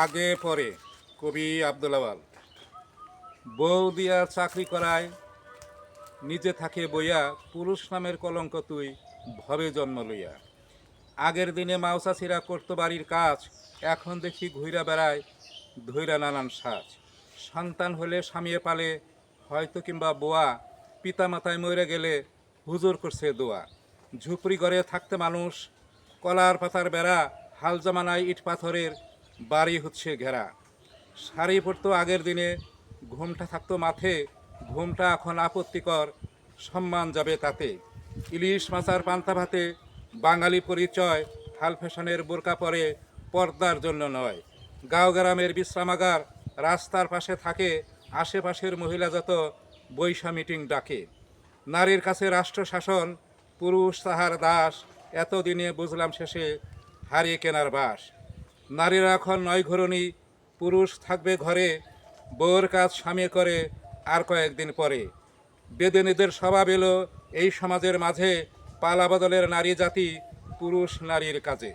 আগে পরে কবি আব্দুল আওয়াল। বউ দিয়া চাকরি করায় নিজে থাকে বইয়া, পুরুষ নামের কলঙ্ক তুই ভবে জন্ম লইয়া। আগের দিনে মাউসাছিরা করতো বাড়ির কাজ, এখন দেখি ঘুইরা বেড়ায় ধইরা নানান সাজ। সন্তান হলে স্বামীয়ে পালে হয়তো কিংবা বোয়া, পিতা মাতায় মরে গেলে হুজুর করছে দোয়া। ঝুপড়ি ঘরে থাকতে মানুষ, কলার পাতার বেড়া, হাল জামানায় ইট পাথরের বাড়ি হচ্ছে ঘেরা। শাড়ি পরতো আগের দিনে, ঘুমটা থাকতো মাথে, ঘুমটা এখন আপত্তিকর, সম্মান যাবে তাতে। ইলিশ মাছার পান্তা ভাতে বাঙালি পরিচয়, হাল ফ্যাশনের বোরকা পরে পর্দার জন্য নয়। গাঁও গ্রামের বিশ্রামাগার রাস্তার পাশে থাকে, আশেপাশের মহিলা যত বৈশা মিটিং ডাকে। নারীর কাছে রাষ্ট্র শাসন, পুরুষ তাহার দাস, এতদিনে বুঝলাম শেষে হারিয়ে কেনার বাস। নারীরা এখন নয় ঘরণী, পুরুষ থাকবে ঘরে, বউর কাজ স্বামী করে আর কয়েকদিন পরে। বেদেনীদের স্বভাব এলো এই সমাজের মাঝে, পালা বদলের নারী জাতি পুরুষ নারীর কাজে।